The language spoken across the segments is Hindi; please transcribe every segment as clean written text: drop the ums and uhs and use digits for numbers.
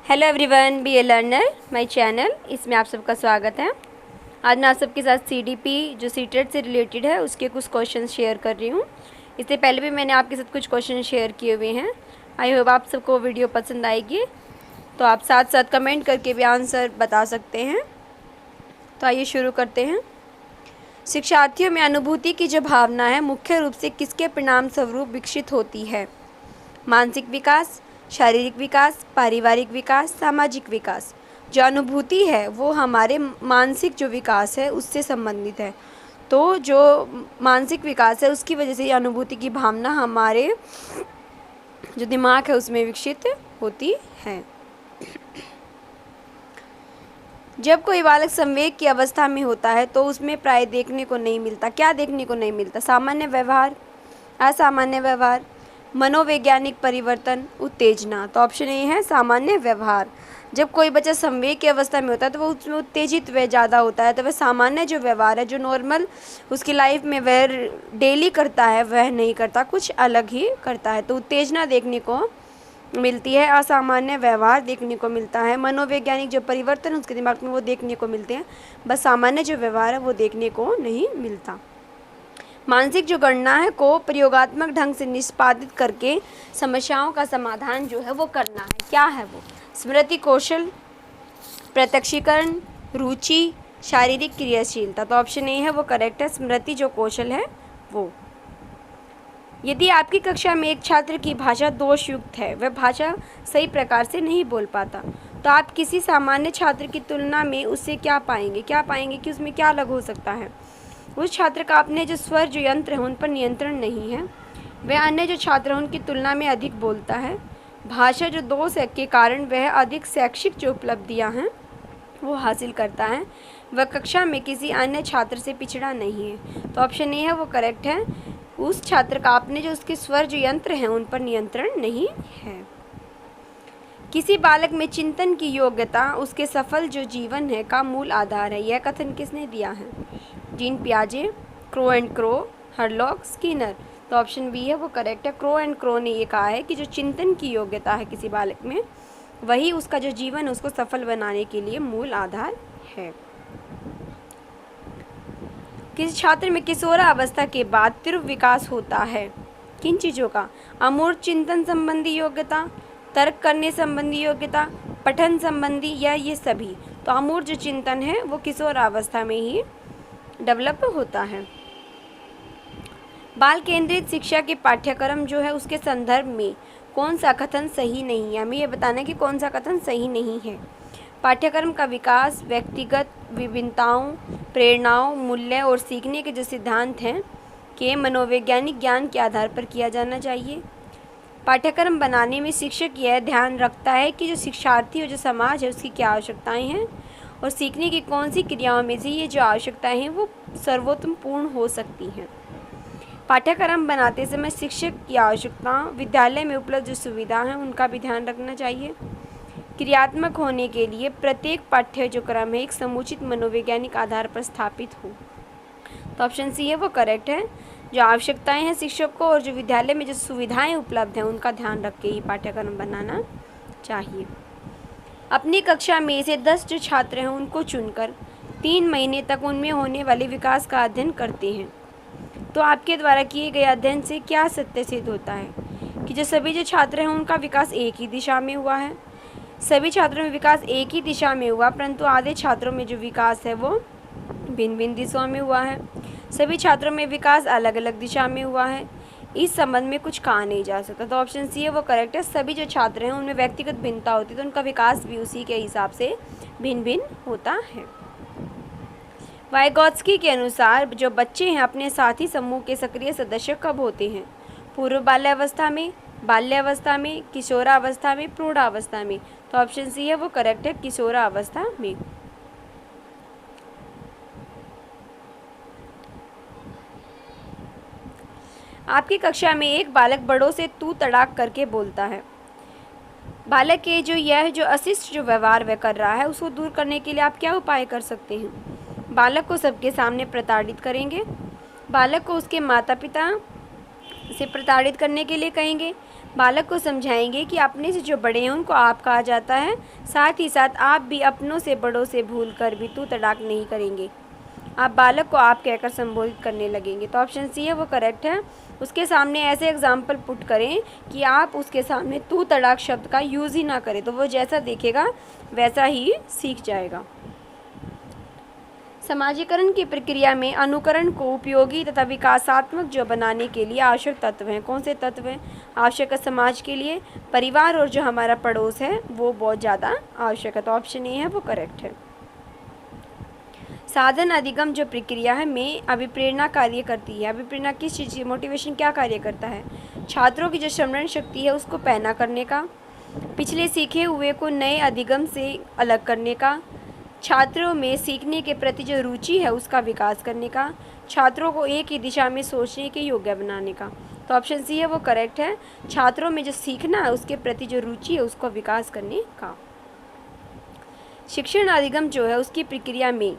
Hello everyone, be a learner my channel, इसमें आप सबका स्वागत है। आज मैं आप सबके साथ सीडीपी जो सीटेट से रिलेटेड है उसके कुछ क्वेश्चन शेयर कर रही हूँ। इससे पहले भी मैंने आपके साथ कुछ क्वेश्चन शेयर किए हुए हैं। आई होप आप सबको वीडियो पसंद आएगी, तो आप साथ साथ कमेंट करके भी आंसर बता सकते हैं। तो आइए शुरू करते हैं। शिक्षार्थियों में अनुभूति की जो भावना है मुख्य रूप से किसके परिणाम स्वरूप विकसित होती है? मानसिक विकास, शारीरिक विकास, पारिवारिक विकास, सामाजिक विकास। जो अनुभूति है वो हमारे मानसिक जो विकास है उससे संबंधित है। तो जो मानसिक विकास है उसकी वजह से ये अनुभूति की भावना हमारे जो दिमाग है उसमें विकसित होती है। जब कोई बालक संवेग की अवस्था में होता है तो उसमें प्राय देखने को नहीं मिलता। क्या देखने को नहीं मिलता? सामान्य व्यवहार, असामान्य व्यवहार, मनोवैज्ञानिक परिवर्तन, उत्तेजना। तो ऑप्शन ए है सामान्य व्यवहार। जब कोई बच्चा संवेग की अवस्था में होता है तो वो उसमें उत्तेजित वह ज़्यादा होता है, तो वह सामान्य जो व्यवहार है जो नॉर्मल उसकी लाइफ में वह डेली करता है वह नहीं करता, कुछ अलग ही करता है। तो उत्तेजना देखने को मिलती है, असामान्य व्यवहार देखने को मिलता है, मनोवैज्ञानिक जो परिवर्तन उसके दिमाग में वो देखने को मिलते हैं, बस सामान्य जो व्यवहार है वो देखने को नहीं मिलता। मानसिक जो गणना है को प्रयोगात्मक ढंग से निष्पादित करके समस्याओं का समाधान जो है वो करना है। क्या है वो? स्मृति कौशल, प्रत्यक्षीकरण, रुचि, शारीरिक क्रियाशीलता। तो ऑप्शन ए है वो करेक्ट है, स्मृति जो कौशल है वो। यदि आपकी कक्षा में एक छात्र की भाषा दोषयुक्त है, वह भाषा सही प्रकार से नहीं बोल पाता, तो आप किसी सामान्य छात्र की तुलना में उससे क्या पाएंगे कि उसमें क्या अलग हो सकता है? उस छात्र का अपने जो स्वर जो यंत्र हैं उन पर नियंत्रण नहीं है, वह अन्य जो छात्र हैं उनकी तुलना में अधिक बोलता है, भाषा जो दोष के कारण वह अधिक शैक्षिक जो उपलब्धियां हैं वो हासिल करता है, वह कक्षा में किसी अन्य छात्र से पिछड़ा नहीं है। तो ऑप्शन ए है वो करेक्ट है, उस छात्र का अपने जो उसके स्वर जो यंत्र हैं उन पर नियंत्रण नहीं है। किसी बालक में चिंतन की योग्यता उसके सफल जो जीवन है का मूल आधार है, यह कथन किसने दिया है? जीन पियाजे, Crow and Crow, Hurlock, Skinner. तो ऑप्शन बी है वो करेक्ट है, क्रो एंड क्रो ने ये कहा है कि जो चिंतन की योग्यता है किसी बालक में वही उसका जो जीवन है उसको सफल बनाने के लिए मूल आधार है। किसी छात्र में किशोरावस्था के बाद तीव्र विकास होता है किन चीज़ों का? अमूर्त चिंतन संबंधी योग्यता, तर्क करने संबंधी योग्यता, पठन संबंधी, या ये सभी? तो अमूर्त जो चिंतन है वो किशोरावस्था में ही डेवलप होता है। बाल केंद्रित शिक्षा के पाठ्यक्रम जो है उसके संदर्भ में कौन सा कथन सही नहीं है? हमें यह बताना है कि कौन सा कथन सही नहीं है। पाठ्यक्रम का विकास व्यक्तिगत विभिन्नताओं, प्रेरणाओं, मूल्य और सीखने के जो सिद्धांत हैं के मनोवैज्ञानिक ज्ञान के आधार पर किया जाना चाहिए। पाठ्यक्रम बनाने में शिक्षक यह ध्यान रखता है कि जो शिक्षार्थी और जो समाज है उसकी क्या आवश्यकताएं हैं और सीखने की कौन सी क्रियाओं में से ये जो आवश्यकताएं हैं वो सर्वोत्तम पूर्ण हो सकती हैं। पाठ्यक्रम बनाते समय शिक्षक की आवश्यकता, विद्यालय में उपलब्ध जो सुविधा हैं उनका भी ध्यान रखना चाहिए। क्रियात्मक होने के लिए प्रत्येक पाठ्य जो क्रम है एक समुचित मनोवैज्ञानिक आधार पर स्थापित हो। तो ऑप्शन सी है वो करेक्ट है, जो आवश्यकताएं हैं शिक्षक को और जो विद्यालय में जो सुविधाएं उपलब्ध हैं उनका ध्यान रख के ही पाठ्यक्रम बनाना चाहिए। अपनी कक्षा में से 10 जो छात्र हैं उनको चुनकर 3 महीने तक उनमें होने वाले विकास का अध्ययन करते हैं, तो आपके द्वारा किए गए अध्ययन से क्या सत्य सिद्ध होता है? कि जो सभी जो छात्र हैं उनका विकास एक ही दिशा में हुआ है, सभी छात्रों में विकास एक ही दिशा में हुआ, परंतु आधे छात्रों में जो विकास है वो भिन्न भिन्न दिशाओं में हुआ है, सभी छात्रों में विकास अलग अलग दिशा में हुआ है, इस संबंध में कुछ कहा नहीं जा सकता। तो ऑप्शन सी है वो करेक्ट है, सभी जो छात्र हैं उनमें व्यक्तिगत भिन्नता होती है तो उनका विकास भी उसी के हिसाब से भिन्न भिन्न होता है। वाइगॉत्स्की के अनुसार जो बच्चे हैं अपने साथी समूह के सक्रिय सदस्य कब होते हैं? पूर्व बाल्यावस्था में, बाल्यावस्था में, किशोरावस्था में, प्रौढ़ावस्था में। तो ऑप्शन सी है वो करेक्ट है, किशोरावस्था में। आपकी कक्षा में एक बालक बड़ों से तू तड़ाक करके बोलता है। बालक के जो अशिष्ट जो व्यवहार वह कर रहा है उसको दूर करने के लिए आप क्या उपाय कर सकते हैं? बालक को सबके सामने प्रताड़ित करेंगे, बालक को उसके माता पिता से प्रताड़ित करने के लिए कहेंगे, बालक को समझाएंगे कि अपने से जो बड़े हैं उनको आप कहा जाता है, साथ ही साथ आप भी अपनों से बड़ों से भूल कर भी तू तड़ाक नहीं करेंगे। आप बालक को आप कहकर संबोधित करने लगेंगे। तो ऑप्शन सी है वो करेक्ट है। उसके सामने ऐसे एग्जाम्पल पुट करें कि आप उसके सामने तू तड़ाक शब्द का यूज़ ही ना करें, तो वो जैसा देखेगा वैसा ही सीख जाएगा। समाजीकरण की प्रक्रिया में अनुकरण को उपयोगी तथा विकासात्मक जो बनाने के लिए आवश्यक तत्व हैं। कौन से तत्व हैं आवश्यक है समाज के लिए? परिवार और जो हमारा पड़ोस है वो बहुत ज़्यादा आवश्यक है। तो ऑप्शन ए है वो करेक्ट है। साधन अधिगम जो प्रक्रिया है में अभिप्रेरणा कार्य करती है। अभिप्रेरणा किस चीज़ की? मोटिवेशन क्या कार्य करता है? छात्रों की जो स्मरण शक्ति है उसको पैना करने का, पिछले सीखे हुए को नए अधिगम से अलग करने का, छात्रों में सीखने के प्रति जो रुचि है उसका विकास करने का, छात्रों को एक ही दिशा में सोचने के योग्य बनाने का। तो ऑप्शन सी है वो करेक्ट है। छात्रों में जो सीखना है उसके प्रति जो रुचि है उसको विकास करने का। शिक्षण अधिगम जो है उसकी प्रक्रिया में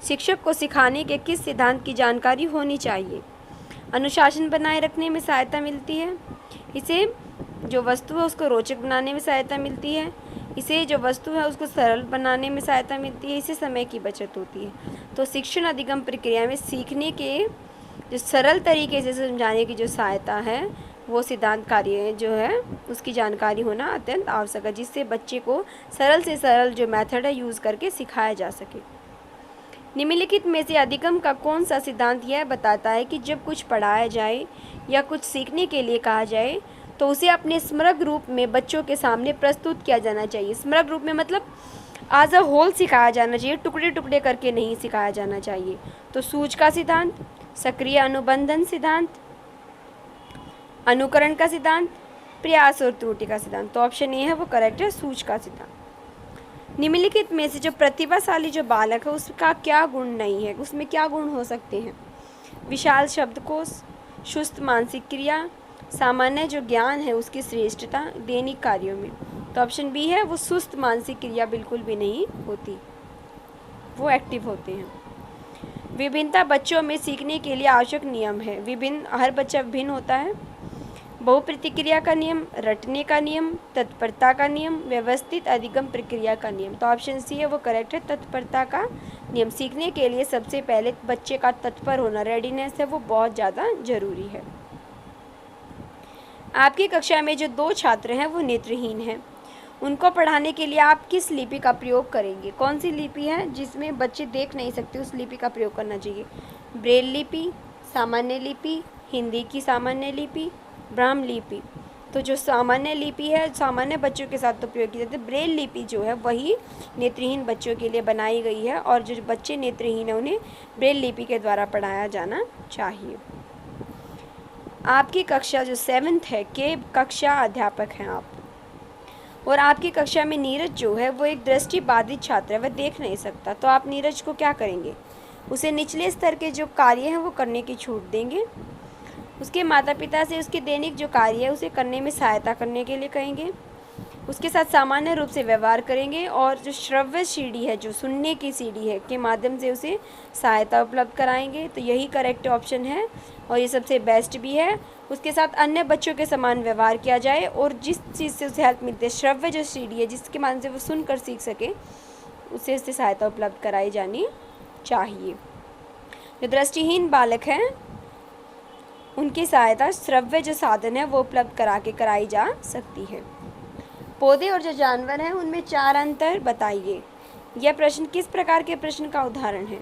शिक्षक को सिखाने के किस सिद्धांत की जानकारी होनी चाहिए? अनुशासन बनाए रखने में सहायता मिलती है, इसे जो वस्तु है उसको रोचक बनाने में सहायता मिलती है, इसे जो वस्तु है उसको सरल बनाने में सहायता मिलती है, इसे समय की बचत होती है। तो शिक्षण अधिगम प्रक्रिया में सीखने के जो सरल तरीके से समझाने की जो सहायता है वो सिद्धांत कार्य जो है उसकी जानकारी होना अत्यंत आवश्यक है, जिससे बच्चे को सरल से सरल जो मेथड है यूज़ करके सिखाया जा सके। निम्नलिखित में से अधिगम का कौन सा सिद्धांत यह बताता है कि जब कुछ पढ़ाया जाए या कुछ सीखने के लिए कहा जाए तो उसे अपने स्मृत रूप में बच्चों के सामने प्रस्तुत किया जाना चाहिए? स्मृत रूप में मतलब एज अ होल सिखाया जाना चाहिए, टुकड़े टुकड़े करके नहीं सिखाया जाना चाहिए। तो सूझ का सिद्धांत, सक्रिय अनुबंधन सिद्धांत, अनुकरण का सिद्धांत, प्रयास और त्रुटि का सिद्धांत। तो ऑप्शन ए है वो करेक्ट है, सूझ का सिद्धांत। निम्नलिखित में से जो प्रतिभाशाली जो बालक है उसका क्या गुण नहीं है? उसमें क्या गुण हो सकते हैं? विशाल शब्दकोश, सुस्त मानसिक क्रिया, सामान्य जो ज्ञान है उसकी श्रेष्ठता दैनिक कार्यों में। तो ऑप्शन बी है वो सुस्त मानसिक क्रिया बिल्कुल भी नहीं होती, वो एक्टिव होते हैं। विभिन्नता बच्चों में सीखने के लिए आवश्यक नियम है। विभिन्न, हर बच्चा भिन्न होता है। बहुप्रतिक्रिया का नियम, रटने का नियम, तत्परता का नियम, व्यवस्थित अधिगम प्रक्रिया का नियम। तो ऑप्शन सी है वो करेक्ट है, तत्परता का नियम। सीखने के लिए सबसे पहले बच्चे का तत्पर होना, रेडीनेस है वो बहुत ज़्यादा जरूरी है। आपकी कक्षा में जो 2 छात्र हैं वो नेत्रहीन हैं, उनको पढ़ाने के लिए आप किस लिपि का प्रयोग करेंगे? कौन सी लिपि है जिसमें बच्चे देख नहीं सकते, उस लिपि का प्रयोग करना चाहिए? ब्रेल लिपि, सामान्य लिपि, हिंदी की सामान्य लिपि, ब्राह्म लिपि। तो जो सामान्य लिपि है सामान्य बच्चों के साथ उपयोग की जाती है। ब्रेल लिपि जो है वही नेत्रहीन बच्चों के लिए बनाई गई है और जो बच्चे नेत्रहीन है उन्हें ब्रेल लिपि के द्वारा पढ़ाया जाना चाहिए। आपकी कक्षा जो 7th है के कक्षा अध्यापक हैं आप, और आपकी कक्षा में नीरज जो है वो एक दृष्टिबाधित छात्र है, वह देख नहीं सकता। तो आप नीरज को क्या करेंगे? उसे निचले स्तर के जो कार्य हैं वो करने की छूट देंगे। उसके माता पिता से उसके दैनिक जो कार्य है उसे करने में सहायता करने के लिए कहेंगे। उसके साथ सामान्य रूप से व्यवहार करेंगे और जो श्रव्य सीढ़ी है, जो सुनने की सीढ़ी है, के माध्यम से उसे सहायता उपलब्ध कराएंगे। तो यही करेक्ट ऑप्शन है और ये सबसे बेस्ट भी है। उसके साथ अन्य बच्चों के समान व्यवहार किया जाए और जिस चीज़ से उसे हेल्प मिलती है, श्रव्य जो सीढ़ी है जिसके माध्यम से वो सुनकर सीख सके, उसे सहायता उपलब्ध कराई जानी चाहिए। जो दृष्टिहीन बालक हैं उनकी सहायता श्रव्य जो साधन है वो उपलब्ध कराई जा सकती है। पौधे और जो जानवर हैं उनमें 4 अंतर बताइए। यह प्रश्न किस प्रकार के प्रश्न का उदाहरण है?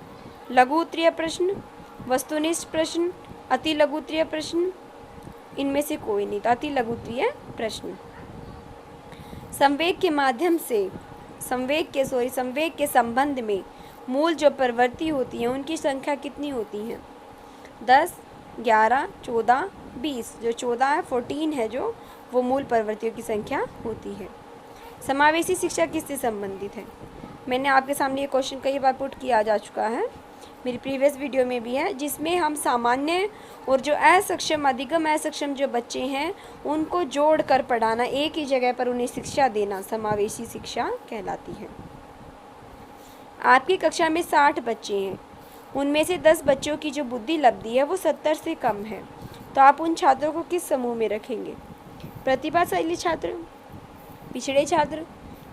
लघु उत्तरीय प्रश्न, वस्तुनिष्ठ प्रश्न, अति लघु उत्तरीय प्रश्न, इनमें से कोई नहीं। तो अति लघु उत्तरीय प्रश्न। संवेग के माध्यम से संवेग के संबंध में मूल जो प्रवृत्ति होती है उनकी संख्या कितनी होती है? 10, 11, 14, 20। जो 14 है 14 है जो वो मूल प्रवृत्तियों की संख्या होती है। समावेशी शिक्षा किससे संबंधित है? मैंने आपके सामने ये क्वेश्चन कई बार पुट किया जा चुका है, मेरी प्रीवियस वीडियो में भी है, जिसमें हम सामान्य और जो असक्षम अधिगम असक्षम जो बच्चे हैं उनको जोड़ कर पढ़ाना, एक ही जगह पर उन्हें शिक्षा देना समावेशी शिक्षा कहलाती है। आपकी कक्षा में 60 बच्चे हैं, उनमें से 10 बच्चों की जो बुद्धि लब्धि है वो 70 से कम है, तो आप उन छात्रों को किस समूह में रखेंगे? प्रतिभाशाली छात्र, पिछड़े छात्र,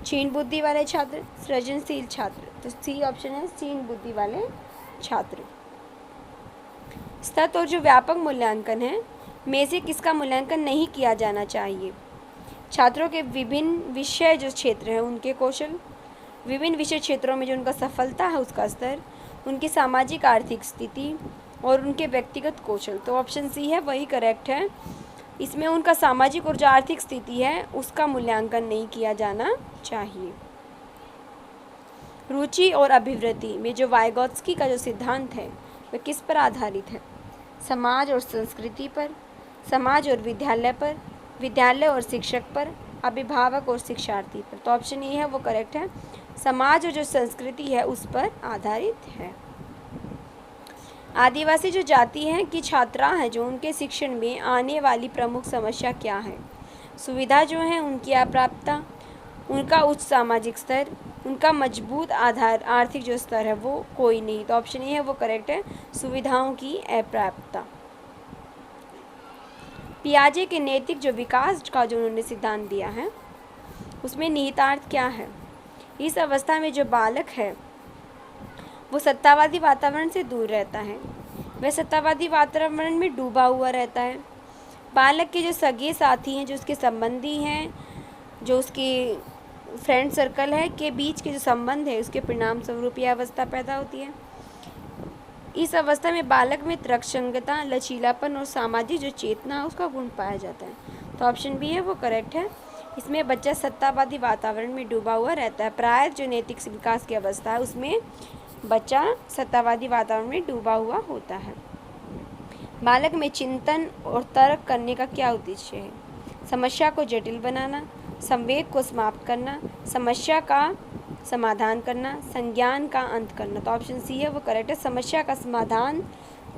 क्षीण बुद्धि वाले छात्र, सृजनशील छात्र। तो सी ऑप्शन है क्षीण बुद्धि वाले छात्र। सतत और जो व्यापक मूल्यांकन है में से किसका मूल्यांकन नहीं किया जाना चाहिए? छात्रों के विभिन्न विषय जो क्षेत्र हैं उनके कौशल, विभिन्न विषय क्षेत्रों में जो उनका सफलता है उसका स्तर, उनकी सामाजिक आर्थिक स्थिति और उनके व्यक्तिगत कौशल। तो ऑप्शन सी है वही करेक्ट है। इसमें उनका सामाजिक और जो आर्थिक स्थिति है उसका मूल्यांकन नहीं किया जाना चाहिए। रुचि और अभिवृत्ति में जो वाइगोत्स्की का जो सिद्धांत है वह किस पर आधारित है? समाज और संस्कृति पर, समाज और विद्यालय पर, विद्यालय और शिक्षक पर, अभिभावक और शिक्षार्थी पर। तो ऑप्शन ए है वो करेक्ट है, समाज और जो संस्कृति है उस पर आधारित है। आदिवासी जो जाति है की छात्रा है जो उनके शिक्षण में आने वाली प्रमुख समस्या क्या है? सुविधा जो है उनकी अप्राप्यता, उनका उच्च सामाजिक स्तर, उनका मजबूत आधार आर्थिक जो स्तर है वो कोई नहीं। तो ऑप्शन ए है वो करेक्ट है, सुविधाओं की अप्राप्यता। पियाजे के नैतिक जो विकास का जो उन्होंने सिद्धांत दिया है उसमें निहितार्थ क्या है? इस अवस्था में जो बालक है वो सत्तावादी वातावरण से दूर रहता है, वह सत्तावादी वातावरण में डूबा हुआ रहता है। बालक के जो सगे साथी हैं, जो उसके संबंधी हैं, जो उसके फ्रेंड सर्कल है के बीच के जो संबंध है उसके परिणाम स्वरूप यह अवस्था पैदा होती है। इस अवस्था में बालक में तर्कसंगता, लचीलापन और सामाजिक जो चेतना उसका गुण पाया जाता है। तो ऑप्शन बी है वो करेक्ट है। इसमें बच्चा सत्तावादी वातावरण में डूबा हुआ रहता है। प्राय जो नैतिक विकास की अवस्था है उसमें बच्चा सत्तावादी वातावरण में डूबा हुआ होता है। बालक में चिंतन और तर्क करने का क्या उद्देश्य है? समस्या को जटिल बनाना, संवेग को समाप्त करना, समस्या का समाधान करना, संज्ञान का अंत करना। तो ऑप्शन सी है वो करेक्ट है, समस्या का समाधान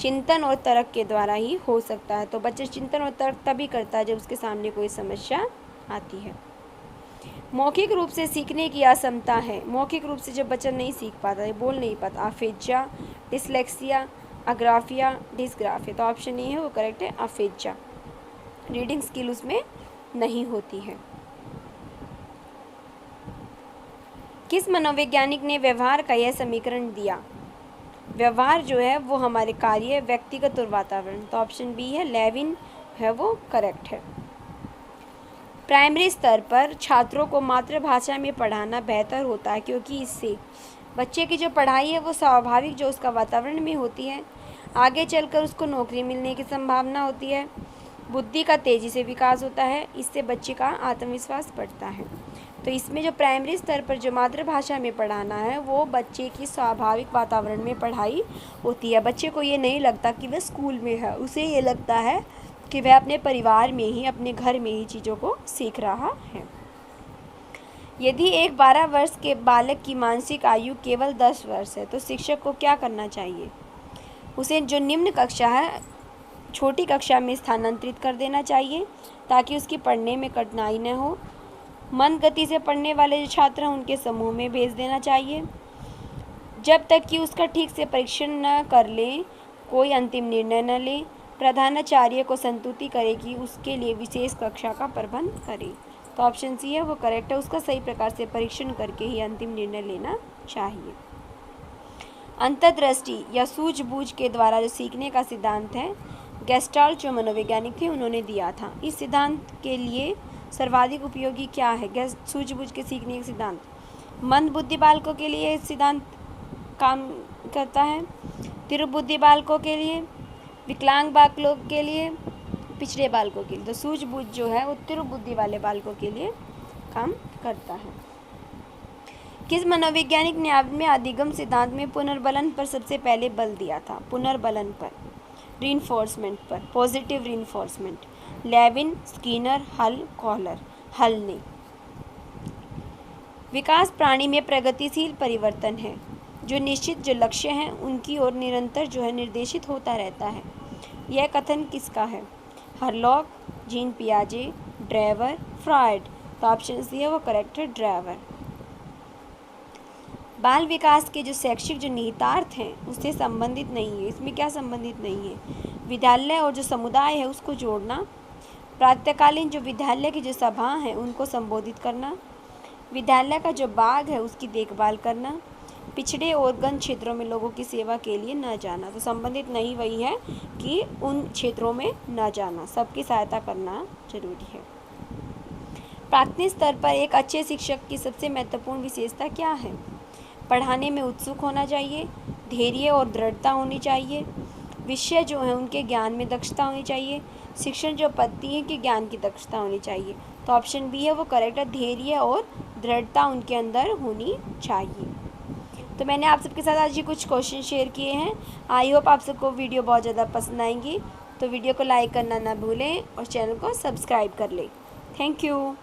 चिंतन और तर्क के द्वारा ही हो सकता है। तो बच्चा चिंतन और तर्क तभी करता है जब उसके सामने कोई समस्या आती है। मौखिक रूप से सीखने की असमता है, मौखिक रूप से जब बच्चा नहीं सीख पाता है, बोल नहीं पाता, अफेज्या, डिसलेक्सिया, अग्राफिया, डिसग्राफिया। तो ऑप्शन ए है वो करेक्ट है, अफेज्या। रीडिंग स्किल उसमें नहीं होती है। किस मनोवैज्ञानिक ने व्यवहार का यह समीकरण दिया? व्यवहार जो है वो हमारे कार्य, व्यक्तिगत और वातावरण। तो ऑप्शन बी है, लेविन है वो करेक्ट है। प्राइमरी स्तर पर छात्रों को मातृभाषा में पढ़ाना बेहतर होता है क्योंकि इससे बच्चे की जो पढ़ाई है वो स्वाभाविक जो उसका वातावरण में होती है, आगे चलकर उसको नौकरी मिलने की संभावना होती है, बुद्धि का तेज़ी से विकास होता है, इससे बच्चे का आत्मविश्वास बढ़ता है। तो इसमें जो प्राइमरी स्तर पर जो मातृभाषा में पढ़ाना है वो बच्चे की स्वाभाविक वातावरण में पढ़ाई होती है। बच्चे को ये नहीं लगता कि वह स्कूल में है, उसे ये लगता है कि वह अपने परिवार में ही, अपने घर में ही चीज़ों को सीख रहा है। यदि एक 12 वर्ष के बालक की मानसिक आयु केवल 10 वर्ष है तो शिक्षक को क्या करना चाहिए? उसे जो निम्न कक्षा है छोटी कक्षा में स्थानांतरित कर देना चाहिए ताकि उसकी पढ़ने में कठिनाई न हो। मंद गति से पढ़ने वाले जो छात्र हैं उनके समूह में भेज देना चाहिए। जब तक कि उसका ठीक से परीक्षण न कर ले कोई अंतिम निर्णय न ले। प्रधानाचार्य को संतुष्टि करे कि उसके लिए विशेष कक्षा का प्रबंध करे। तो ऑप्शन सी है वो करेक्ट है, उसका सही प्रकार से परीक्षण करके ही अंतिम निर्णय लेना चाहिए। अंतर्दृष्टि या सूझबूझ के द्वारा जो सीखने का सिद्धांत है गेस्टाल्ट जो मनोवैज्ञानिक थे उन्होंने दिया था। इस सिद्धांत के लिए सर्वाधिक उपयोगी क्या है? सूझबूझ के सीखने का सिद्धांत मंद बुद्धि बालकों के लिए सिद्धांत काम करता है, तीव्र बुद्धि बालकों के लिए, विकलांग बालकों के लिए, पिछड़े बालकों के लिए। तो सूझबूझ जो है वो तीव्र बुद्धि वाले बालकों के लिए काम करता है। किस मनोवैज्ञानिक ने अपने अधिगम सिद्धांत में पुनर्बलन पर सबसे पहले बल दिया था? पुनर्बलन पर, रीइंफोर्समेंट पर, पॉजिटिव रीइंफोर्समेंट। लेविन, स्किनर, हल, कॉलर। हल ने। विकास प्राणी में प्रगतिशील परिवर्तन है जो निश्चित जो लक्ष्य हैं उनकी ओर निरंतर जो है निर्देशित होता रहता है। यह कथन किसका है? हरलॉक, जीन पियाजे, ड्राइवर, फ्रॉइड। तो ऑप्शन सी है वो करेक्ट है, ड्राइवर। बाल विकास के जो शैक्षिक जो निहितार्थ हैं उससे संबंधित नहीं है। इसमें क्या संबंधित नहीं है? विद्यालय और जो समुदाय है उसको जोड़ना, प्रातःकालीन जो विद्यालय की जो सभा हैं उनको संबोधित करना, विद्यालय का जो बाग है उसकी देखभाल करना, पिछड़े और गंज क्षेत्रों में लोगों की सेवा के लिए न जाना। तो संबंधित नहीं वही है कि उन क्षेत्रों में न जाना, सबकी सहायता करना जरूरी है। प्राथमिक स्तर पर एक अच्छे शिक्षक की सबसे महत्वपूर्ण विशेषता क्या है? पढ़ाने में उत्सुक होना चाहिए, धैर्य और दृढ़ता होनी चाहिए, विषय जो है उनके ज्ञान में दक्षता होनी चाहिए, शिक्षण जो पद्धति है कि ज्ञान की दक्षता होनी चाहिए। तो ऑप्शन बी है वो करेक्ट है, धैर्य और दृढ़ता उनके अंदर होनी चाहिए। तो मैंने आप सबके साथ आज ये कुछ क्वेश्चन शेयर किए हैं। आई होप आप सबको वीडियो बहुत ज़्यादा पसंद आएंगी। तो वीडियो को लाइक करना ना भूलें और चैनल को सब्सक्राइब कर लें। Thank you.